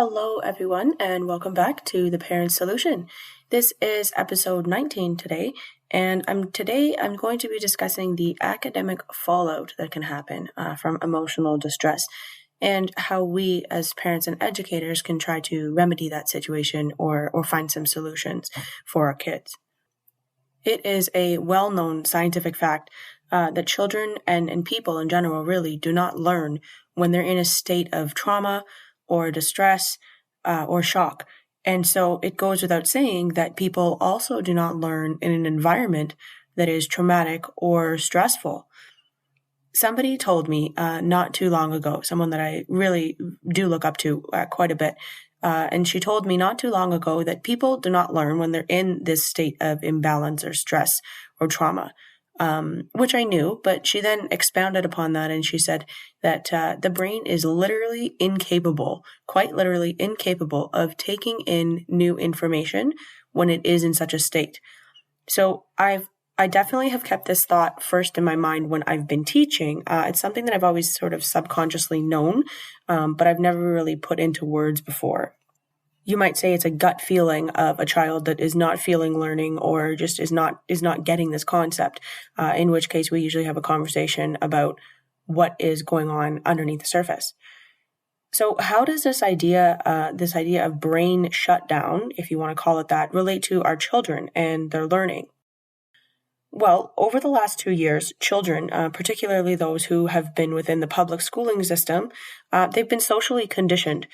Hello, everyone, and welcome back to The Parent Solution. This is episode 19 today, and today I'm going to be discussing the academic fallout that can happen from emotional distress and how we as parents and educators can try to remedy that situation or find some solutions for our kids. It is a well-known scientific fact that children and people in general really do not learn when they're in a state of trauma or distress, or shock. And so it goes without saying that people also do not learn in an environment that is traumatic or stressful. Somebody told me not too long ago, someone that I really do look up to quite a bit, and she told me not too long ago that people do not learn when they're in this state of imbalance or stress or trauma. Which I knew, but she then expounded upon that and she said that the brain is literally incapable, quite literally incapable of taking in new information when it is in such a state. So I definitely have kept this thought first in my mind when I've been teaching. It's something that I've always sort of subconsciously known, but I've never really put into words before. You might say it's a gut feeling of a child that is not feeling learning or just is not getting this concept, in which case we usually have a conversation about what is going on underneath the surface. So how does this idea of brain shutdown, if you want to call it that, relate to our children and their learning? Well, over the last 2 years, children, particularly those who have been within the public schooling system, they've been socially conditioned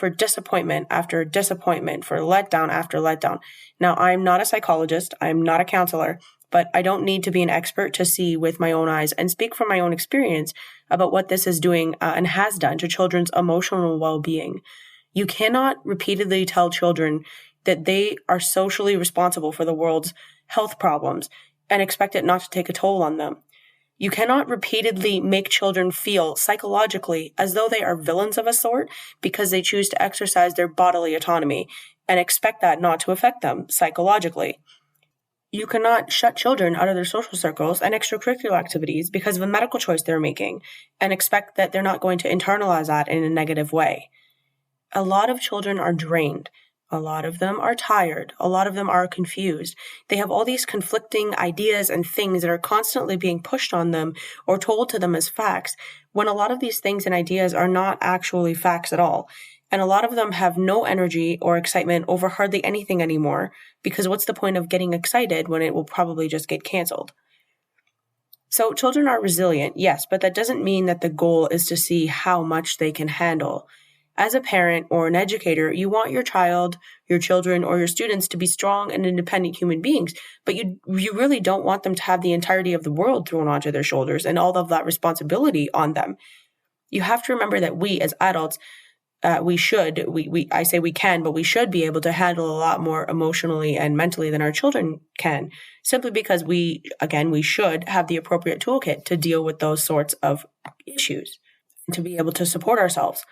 for disappointment after disappointment, for letdown after letdown. Now, I'm not a psychologist, I'm not a counselor, but I don't need to be an expert to see with my own eyes and speak from my own experience about what this is doing and has done to children's emotional well-being. You cannot repeatedly tell children that they are socially responsible for the world's health problems and expect it not to take a toll on them. You cannot repeatedly make children feel psychologically as though they are villains of a sort because they choose to exercise their bodily autonomy and expect that not to affect them psychologically. You cannot shut children out of their social circles and extracurricular activities because of a medical choice they're making and expect that they're not going to internalize that in a negative way. A lot of children are drained. A lot of them are tired. A lot of them are confused. They have all these conflicting ideas and things that are constantly being pushed on them or told to them as facts, when a lot of these things and ideas are not actually facts at all. And a lot of them have no energy or excitement over hardly anything anymore, because what's the point of getting excited when it will probably just get canceled? So children are resilient, yes, but that doesn't mean that the goal is to see how much they can handle. As a parent or an educator, you want your child, your children, or your students to be strong and independent human beings, but you really don't want them to have the entirety of the world thrown onto their shoulders and all of that responsibility on them. You have to remember that we as adults, we should be able to handle a lot more emotionally and mentally than our children can, simply because we should have the appropriate toolkit to deal with those sorts of issues and to be able to support ourselves.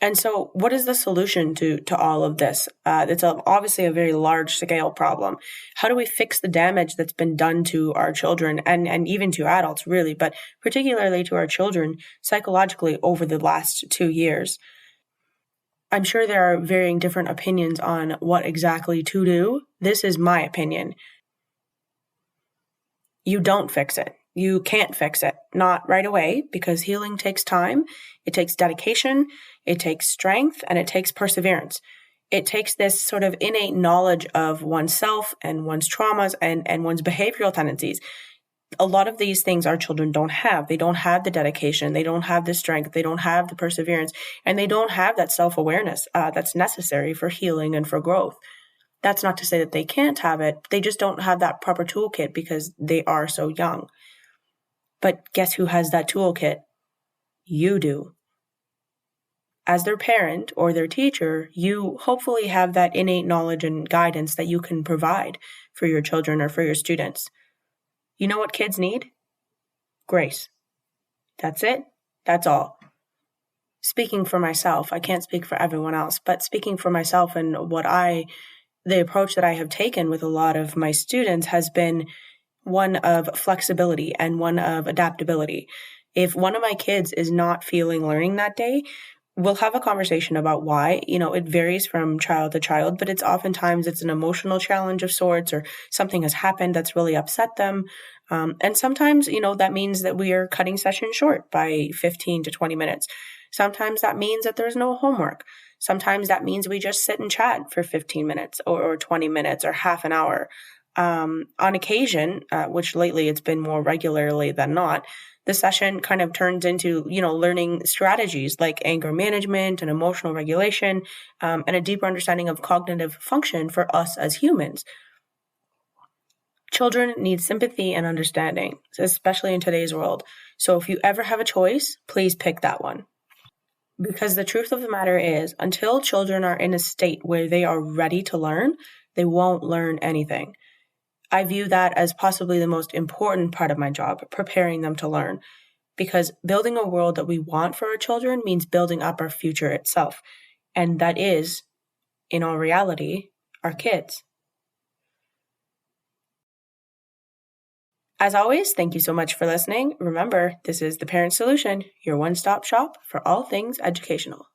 And so what is the solution to all of this? It's obviously a very large scale problem. How do we fix the damage that's been done to our children and even to adults, really, but particularly to our children psychologically over the last 2 years? I'm sure there are varying different opinions on what exactly to do. This is my opinion. You don't fix it. You can't fix it. Not right away, because healing takes time. It takes dedication, it takes strength, and it takes perseverance. It takes this sort of innate knowledge of oneself and one's traumas and one's behavioral tendencies. A lot of these things our children don't have. They don't have the dedication. They don't have the strength. They don't have the perseverance. And they don't have that self-awareness that's necessary for healing and for growth. That's not to say that they can't have it. They just don't have that proper toolkit because they are so young. But guess who has that toolkit? You do. As their parent or their teacher, you hopefully have that innate knowledge and guidance that you can provide for your children or for your students. You know what kids need? Grace. That's it. That's all. Speaking for myself, I can't speak for everyone else, but speaking for myself and the approach that I have taken with a lot of my students has been one of flexibility and one of adaptability. If one of my kids is not feeling learning that day, we'll have a conversation about why. It varies from child to child, but oftentimes it's an emotional challenge of sorts, or something has happened that's really upset them. And sometimes, that means that we are cutting sessions short by 15 to 20 minutes. Sometimes that means that there's no homework. Sometimes that means we just sit and chat for 15 minutes or 20 minutes or half an hour. On occasion, which lately it's been more regularly than not, the session kind of turns into, learning strategies like anger management and emotional regulation, and a deeper understanding of cognitive function for us as humans. Children need sympathy and understanding, especially in today's world. So if you ever have a choice, please pick that one. Because the truth of the matter is, until children are in a state where they are ready to learn, they won't learn anything. I view that as possibly the most important part of my job, preparing them to learn. Because building a world that we want for our children means building up our future itself. And that is, in all reality, our kids. As always, thank you so much for listening. Remember, this is The Parent Solution, your one-stop shop for all things educational.